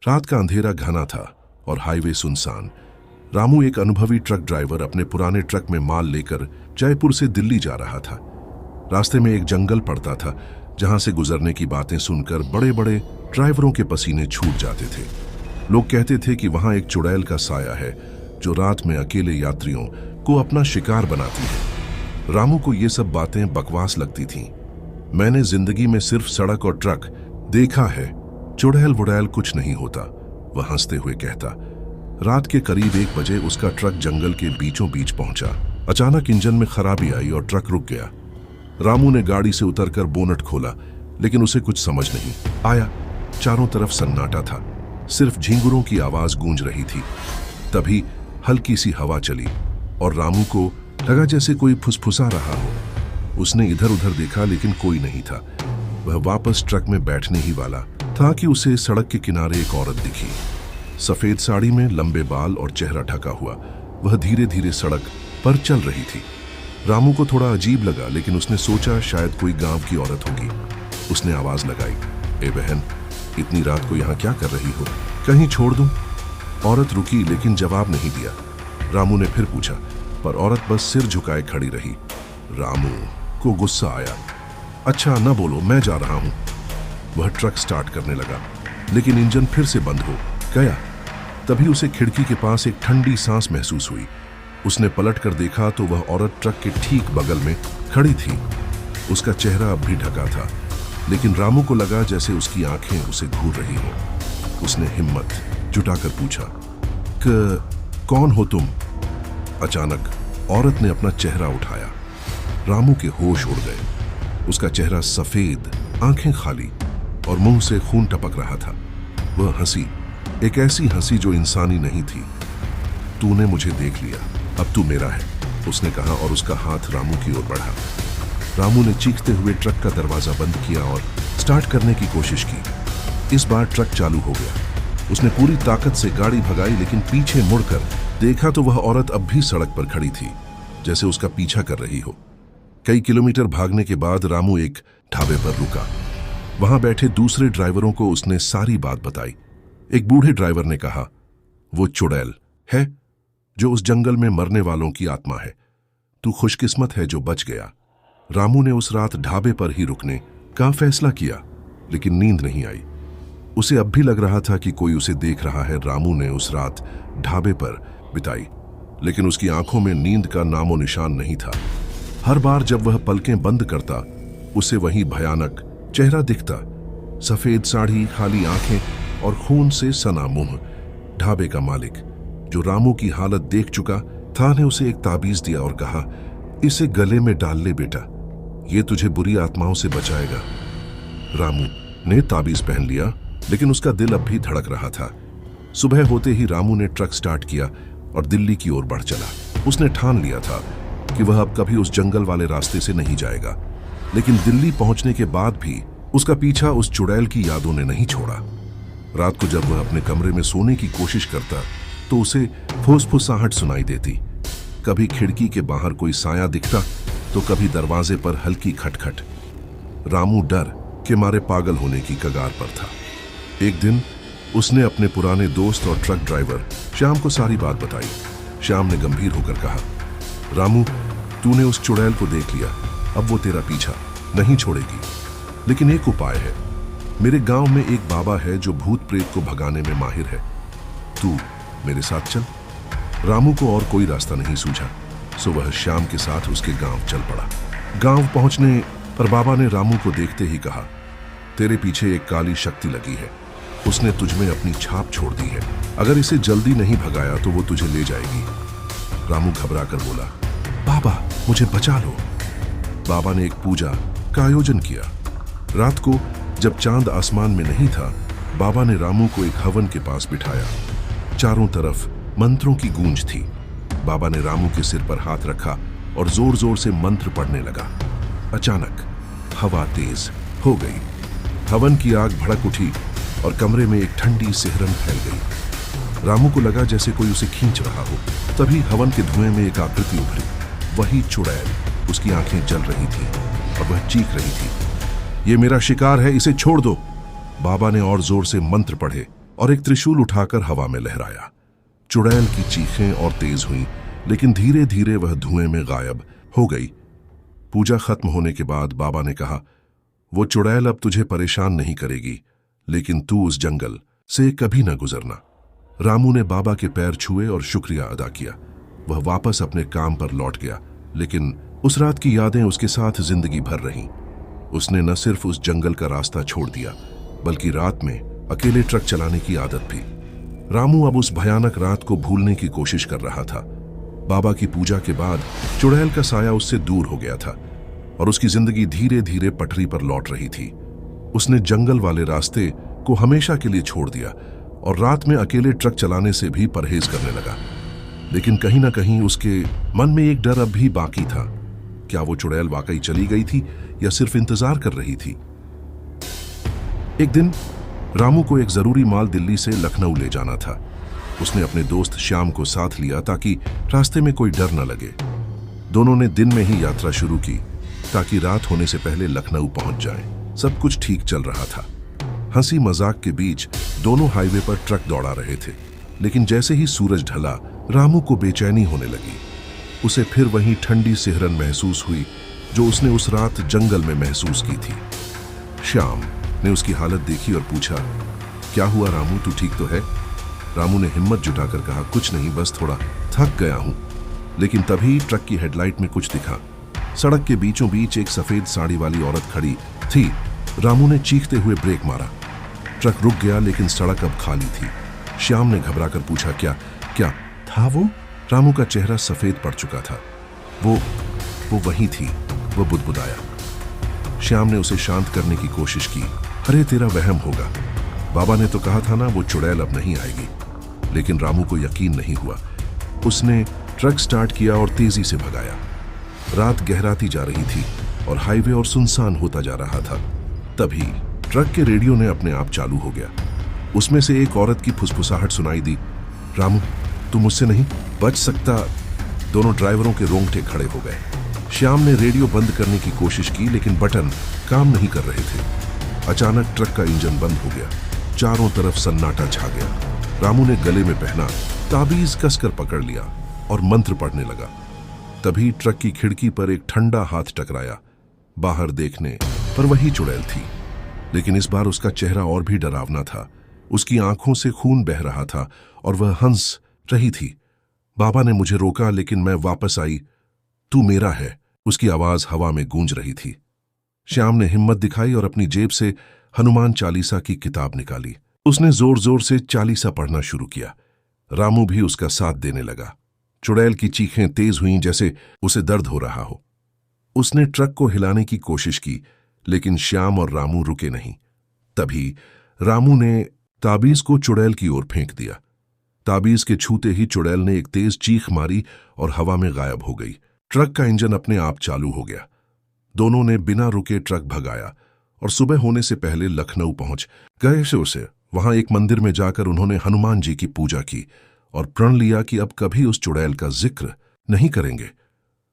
रात का अंधेरा घना था और हाईवे सुनसान। रामू, एक अनुभवी ट्रक ड्राइवर, अपने पुराने ट्रक में माल लेकर जयपुर से दिल्ली जा रहा था। रास्ते में एक जंगल पड़ता था जहां से गुजरने की बातें सुनकर बड़े बड़े ड्राइवरों के पसीने छूट जाते थे। लोग कहते थे कि वहां एक चुड़ैल का साया है जो रात में अकेले यात्रियों को अपना शिकार बनाती है। रामू को ये सब बातें बकवास लगती थीं। मैंने जिंदगी में सिर्फ सड़क और ट्रक देखा है, चुड़ैल वुड़ैल कुछ नहीं होता, वह हंसते हुए कहता। रात के करीब 1 बजे उसका ट्रक जंगल के बीचों बीच पहुंचा। अचानक इंजन में खराबी आई और ट्रक रुक गया। रामू ने गाड़ी से उतरकर बोनट खोला, लेकिन उसे कुछ समझ नहीं आया। चारों तरफ सन्नाटा था, सिर्फ झींगुरों की आवाज गूंज रही थी। तभी हल्की सी हवा चली और रामू को लगा जैसे कोई फुसफुसा रहा हो। उसने इधर उधर देखा, लेकिन कोई नहीं था। वह वापस ट्रक में बैठने ही वाला था कि उसे सड़क के किनारे एक औरत दिखी। सफेद साड़ी में, लंबे बाल और चेहरा ढका हुआ, वह धीरे धीरे सड़क पर चल रही थी। रामू को थोड़ा अजीब लगा, लेकिन उसने सोचा शायद कोई गांव की औरत होगी। उसने आवाज लगाई, ए बहन, इतनी रात को यहाँ क्या कर रही हो? कहीं छोड़ दूं? औरत रुकी, लेकिन जवाब नहीं दिया। रामू ने फिर पूछा, पर औरत बस सिर झुकाए खड़ी रही। रामू को गुस्सा आया। अच्छा न बोलो, मैं जा रहा हूं। वह ट्रक स्टार्ट करने लगा, लेकिन इंजन फिर से बंद हो गया। तभी उसे खिड़की के पास एक ठंडी सांस महसूस हुई। उसने पलट कर देखा तो वह औरत ट्रक के ठीक बगल में खड़ी थी। उसका चेहरा अब भी ढका था, लेकिन रामू को लगा जैसे उसकी आंखें उसे घूर रही हो। उसने हिम्मत जुटाकर पूछा, कौन हो तुम? अचानक औरत ने अपना चेहरा उठाया। रामू के होश उड़ गए। उसका चेहरा सफेद, आंखें खाली और मुंह से खून टपक रहा था। वह हंसी, एक ऐसी हंसी जो इंसानी नहीं थी। तूने मुझे देख लिया, अब तू मेरा है, उसने कहा और उसका हाथ रामू की ओर बढ़ा। रामू ने चीखते हुए ट्रक का दरवाजा बंद किया और स्टार्ट करने की कोशिश की। इस बार ट्रक चालू हो गया। उसने पूरी ताकत से गाड़ी भगाई, लेकिन पीछे मुड़कर देखा तो वह औरत अब भी सड़क पर खड़ी थी, जैसे उसका पीछा कर रही हो। कई किलोमीटर भागने के बाद रामू एक ढाबे पर रुका। वहां बैठे दूसरे ड्राइवरों को उसने सारी बात बताई। एक बूढ़े ड्राइवर ने कहा, वो चुड़ैल है जो उस जंगल में मरने वालों की आत्मा है। तू खुशकिस्मत है जो बच गया। रामू ने उस रात ढाबे पर ही रुकने का फैसला किया, लेकिन नींद नहीं आई। उसे अब भी लग रहा था कि कोई उसे देख रहा है। रामू ने उस रात ढाबे पर बिताई, लेकिन उसकी आंखों में नींद का नामो निशान नहीं था। हर बार जब वह पलकें बंद करता, उसे वही भयानक चेहरा दिखता, सफेद साड़ी, खाली आंखें और खून से सना मुंह। ढाबे का मालिक, जो रामू की हालत देख चुका था, ने उसे एक ताबीज दिया और कहा, इसे गले में डाल ले बेटा, ये तुझे बुरी आत्माओं से बचाएगा। रामू ने ताबीज पहन लिया, लेकिन उसका दिल अब भी धड़क रहा था। सुबह होते ही रामू ने ट्रक स्टार्ट किया और दिल्ली की ओर बढ़ चला। उसने ठान लिया था कि वह अब कभी उस जंगल वाले रास्ते से नहीं जाएगा, लेकिन दिल्ली पहुंचने के बाद भी उसका पीछा उस चुड़ैल की यादों ने नहीं छोड़ा। रात को जब वह अपने कमरे में सोने की कोशिश करता तो उसे फुसफुसाहट सुनाई देती। कभी खिड़की के बाहर कोई साया दिखता तो कभी दरवाजे पर हल्की खटखट। रामू डर के मारे पागल होने की कगार पर था। एक दिन उसने अपने पुराने दोस्त और ट्रक ड्राइवर श्याम को सारी बात बताई। श्याम ने गंभीर होकर कहा, रामू, तूने उस चुड़ैल को देख लिया, अब वो तेरा पीछा नहीं छोड़ेगी। लेकिन एक उपाय है। मेरे गांव में एक बाबा है जो भूत प्रेत को भगाने में माहिर है। तू मेरे साथ चल। रामू को और कोई रास्ता नहीं सूझा, सो वह श्याम के साथ उसके गांव चल पड़ा। गांव पहुंचने पर बाबा ने रामू को देखते ही कहा, तेरे पीछे एक काली शक्ति लगी है। उसने तुझमें अपनी छाप छोड़ दी है। अगर इसे जल्दी नहीं भगाया तो वो तुझे ले जाएगी। रामू घबरा कर बोला, बाबा, मुझे बचा लो। बाबा ने एक पूजा का आयोजन किया। रात को जब चांद आसमान में नहीं था, बाबा ने रामू को एक हवन के पास बिठाया। चारों तरफ मंत्रों की गूंज थी। बाबा ने रामू के सिर पर हाथ रखा और जोर जोर से मंत्र पढ़ने लगा। अचानक हवा तेज हो गई। हवन की आग भड़क उठी और कमरे में एक ठंडी सिहरन फैल गई। रामू को लगा जैसे कोई उसे खींच रहा हो। तभी हवन के धुएं में एक आकृति उभरी, वही चुड़ैल। उसकी आंखें जल रही थी और वह चीख रही थी, ये मेरा शिकार है, इसे छोड़ दो। बाबा ने और जोर से मंत्र पढ़े और एक त्रिशूल उठाकर हवा में लहराया। चुड़ैल की चीखें और तेज हुईं, लेकिन धीरे धीरे वह धुएं में गायब हो गई। पूजा खत्म होने के बाद बाबा ने कहा, वो चुड़ैल अब तुझे परेशान नहीं करेगी, लेकिन तू उस जंगल से कभी न गुजरना। रामू ने बाबा के पैर छुए और शुक्रिया अदा किया। वह वापस अपने काम पर लौट गया, लेकिन उस रात की यादें उसके साथ जिंदगी भर रहीं। उसने न सिर्फ उस जंगल का रास्ता छोड़ दिया, बल्कि रात में अकेले ट्रक चलाने की आदत भी। रामू अब उस भयानक रात को भूलने की कोशिश कर रहा था। बाबा की पूजा के बाद चुड़ैल का साया उससे दूर हो गया था और उसकी जिंदगी धीरे धीरे पटरी पर लौट रही थी। उसने जंगल वाले रास्ते को हमेशा के लिए छोड़ दिया और रात में अकेले ट्रक चलाने से भी परहेज करने लगा। लेकिन कहीं ना कहीं उसके मन में एक डर अब भी बाकी था। क्या वो चुड़ैल वाकई चली गई थी या सिर्फ इंतजार कर रही थी? एक दिन रामू को एक जरूरी माल दिल्ली से लखनऊ ले जाना था। उसने अपने दोस्त श्याम को साथ लिया ताकि रास्ते में कोई डर न लगे। दोनों ने दिन में ही यात्रा शुरू की ताकि रात होने से पहले लखनऊ पहुंच जाएं। सब कुछ ठीक चल रहा था। हंसी मजाक के बीच दोनों हाईवे पर ट्रक दौड़ा रहे थे, लेकिन जैसे ही सूरज ढला रामू को बेचैनी होने लगी। उसे फिर वही ठंडी सिहरन महसूस हुई जो उसने उस रात जंगल में महसूस की थी। श्याम ने उसकी हालत देखी और पूछा, क्या हुआ रामू, तू ठीक तो है? रामू ने हिम्मत जुटाकर कहा, कुछ नहीं, बस थोड़ा थक गया हूं। लेकिन तभी ट्रक की हेडलाइट में कुछ दिखा। सड़क के बीचों बीच एक सफेद साड़ी वाली औरत खड़ी थी। रामू ने चीखते हुए ब्रेक मारा। ट्रक रुक गया, लेकिन सड़क अब खाली थी। श्याम ने घबराकर पूछा, क्या क्या था वो? रामू का चेहरा सफेद पड़ चुका था। वो वही थी। वो बुदबुदाया। श्याम ने उसे शांत करने की कोशिश की। अरे तेरा वहम होगा, बाबा ने तो कहा था ना वो चुड़ैल अब नहीं आएगी। लेकिन रामू को यकीन नहीं हुआ। उसने ट्रक स्टार्ट किया और तेजी से भगाया। रात गहराती जा रही थी और हाईवे और सुनसान होता जा रहा था। तभी ट्रक के रेडियो ने अपने आप चालू हो गया। उसमें से एक औरत की फुसफुसाहट सुनाई दी, रामू तू मुझसे नहीं बच सकता। दोनों ड्राइवरों के रोंगटे खड़े हो गए। श्याम ने रेडियो बंद करने की कोशिश की, लेकिन बटन काम नहीं कर रहे थे। अचानक ट्रक का इंजन बंद हो गया। चारों तरफ सन्नाटा छा गया। रामू ने गले में पहना ताबीज कसकर पकड़ लिया और मंत्र पढ़ने लगा। तभी ट्रक की खिड़की पर एक ठंडा हाथ टकराया। बाहर देखने पर वही चुड़ैल थी, लेकिन इस बार उसका चेहरा और भी डरावना था। उसकी आंखों से खून बह रहा था और वह हंस रही थी। बाबा ने मुझे रोका, लेकिन मैं वापस आई। तू मेरा है, उसकी आवाज हवा में गूंज रही थी। श्याम ने हिम्मत दिखाई और अपनी जेब से हनुमान चालीसा की किताब निकाली। उसने जोर जोर से चालीसा पढ़ना शुरू किया। रामू भी उसका साथ देने लगा। चुड़ैल की चीखें तेज हुईं जैसे उसे दर्द हो रहा हो। उसने ट्रक को हिलाने की कोशिश की, लेकिन श्याम और रामू रुके नहीं। तभी रामू ने ताबीज को चुड़ैल की ओर फेंक दिया। ताबीज के छूते ही चुड़ैल ने एक तेज चीख मारी और हवा में गायब हो गई। ट्रक का इंजन अपने आप चालू हो गया। दोनों ने बिना रुके ट्रक भगाया और सुबह होने से पहले लखनऊ पहुंच गए। से वहां एक मंदिर में जाकर उन्होंने हनुमान जी की पूजा की और प्रण लिया कि अब कभी उस चुड़ैल का जिक्र नहीं करेंगे।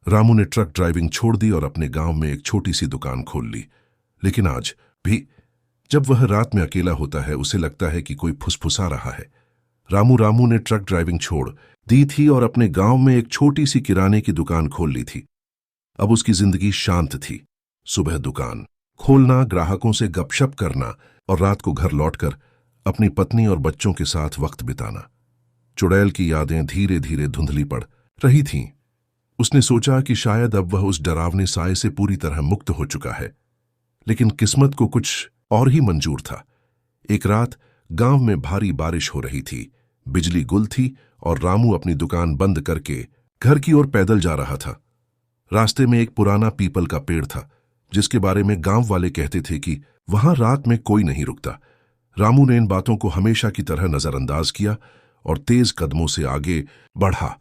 रामू ने ट्रक ड्राइविंग छोड़ दी और अपने गांव में एक छोटी सी दुकान खोल ली। लेकिन आज भी जब वह रात में अकेला होता है, उसे लगता है कि कोई फुसफुसा रहा है। रामू ने ट्रक ड्राइविंग छोड़ दी थी और अपने गांव में एक छोटी सी किराने की दुकान खोल ली थी। अब उसकी जिंदगी शांत थी। सुबह दुकान खोलना, ग्राहकों से गपशप करना और रात को घर लौटकर अपनी पत्नी और बच्चों के साथ वक्त बिताना। चुड़ैल की यादें धीरे धीरे धुंधली पड़ रही थीं। उसने सोचा कि शायद अब वह उस डरावने साए से पूरी तरह मुक्त हो चुका है, लेकिन किस्मत को कुछ और ही मंजूर था। एक रात गांव में भारी बारिश हो रही थी। बिजली गुल थी और रामू अपनी दुकान बंद करके घर की ओर पैदल जा रहा था। रास्ते में एक पुराना पीपल का पेड़ था, जिसके बारे में गांव वाले कहते थे कि वहां रात में कोई नहीं रुकता। रामू ने इन बातों को हमेशा की तरह नजरअंदाज किया और तेज कदमों से आगे बढ़ा,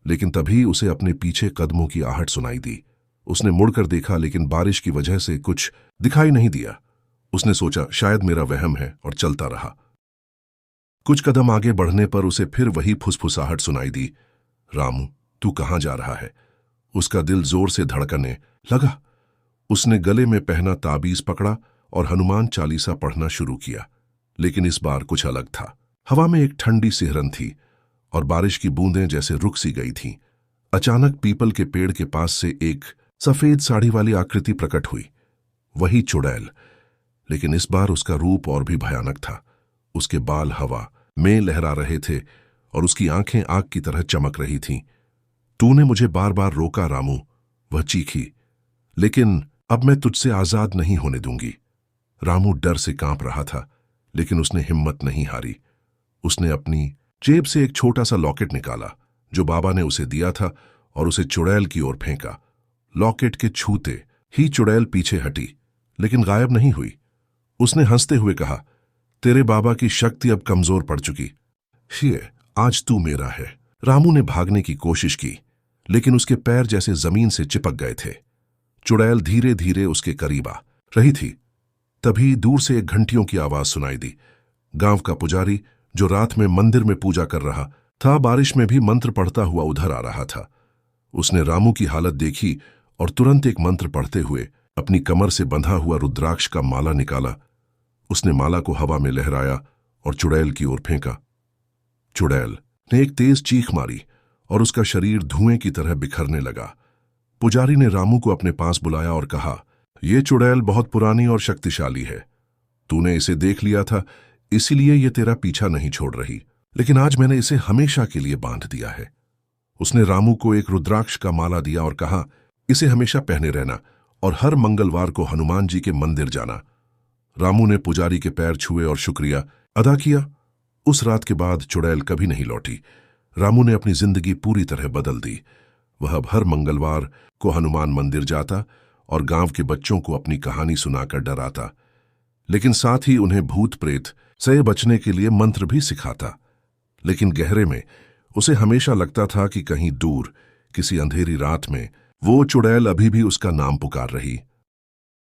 लेकिन तभी उसे अपने पीछे कदमों की आहट सुनाई दी। उसने मुड़कर देखा, लेकिन बारिश की वजह से कुछ दिखाई नहीं दिया। उसने सोचा शायद मेरा वहम है और चलता रहा। कुछ कदम आगे बढ़ने पर उसे फिर वही फुसफुसाहट सुनाई दी, रामू तू कहां जा रहा है? उसका दिल जोर से धड़कने लगा। उसने गले में पहना ताबीज पकड़ा और हनुमान चालीसा पढ़ना शुरू किया, लेकिन इस बार कुछ अलग था। हवा में एक ठंडी सिहरन थी और बारिश की बूंदें जैसे रुक सी गई थीं। अचानक पीपल के पेड़ के पास से एक सफेद साड़ी वाली आकृति प्रकट हुई। वही चुड़ैल, लेकिन इस बार उसका रूप और भी भयानक था। उसके बाल हवा में लहरा रहे थे और उसकी आंखें आग की तरह चमक रही थीं। तूने मुझे बार बार रोका रामू, वह चीखी, लेकिन अब मैं तुझसे आजाद नहीं होने दूंगी। रामू डर से कांप रहा था, लेकिन उसने हिम्मत नहीं हारी। उसने अपनी जेब से एक छोटा सा लॉकेट निकाला जो बाबा ने उसे दिया था और उसे चुड़ैल की ओर फेंका। लॉकेट के छूते ही चुड़ैल पीछे हटी, लेकिन गायब नहीं हुई। उसने हंसते हुए कहा, तेरे बाबा की शक्ति अब कमजोर पड़ चुकी। ये आज तू मेरा है। रामू ने भागने की कोशिश की, लेकिन उसके पैर जैसे जमीन से चिपक गए थे। चुड़ैल धीरे धीरे उसके करीब आ रही थी। तभी दूर से एक घंटियों की आवाज सुनाई दी। गांव का पुजारी जो रात में मंदिर में पूजा कर रहा था, बारिश में भी मंत्र पढ़ता हुआ उधर आ रहा था। उसने रामू की हालत देखी और तुरंत एक मंत्र पढ़ते हुए अपनी कमर से बंधा हुआ रुद्राक्ष का माला निकाला। उसने माला को हवा में लहराया और चुड़ैल की ओर फेंका। चुड़ैल ने एक तेज चीख मारी और उसका शरीर धुएं की तरह बिखरने लगा। पुजारी ने रामू को अपने पास बुलाया और कहा, यह चुड़ैल बहुत पुरानी और शक्तिशाली है। तूने इसे देख लिया था, इसीलिए यह तेरा पीछा नहीं छोड़ रही, लेकिन आज मैंने इसे हमेशा के लिए बांध दिया है। उसने रामू को एक रुद्राक्ष का माला दिया और कहा, इसे हमेशा पहने रहना और हर मंगलवार को हनुमान जी के मंदिर जाना। रामू ने पुजारी के पैर छुए और शुक्रिया अदा किया। उस रात के बाद चुड़ैल कभी नहीं लौटी। रामू ने अपनी जिंदगी पूरी तरह बदल दी। वह अब हर मंगलवार को हनुमान मंदिर जाता और गांव के बच्चों को अपनी कहानी सुनाकर डराता, लेकिन साथ ही उन्हें भूत प्रेत से बचने के लिए मंत्र भी सिखाता। लेकिन गहरे में उसे हमेशा लगता था कि कहीं दूर किसी अंधेरी रात में वो चुड़ैल अभी भी उसका नाम पुकार रही।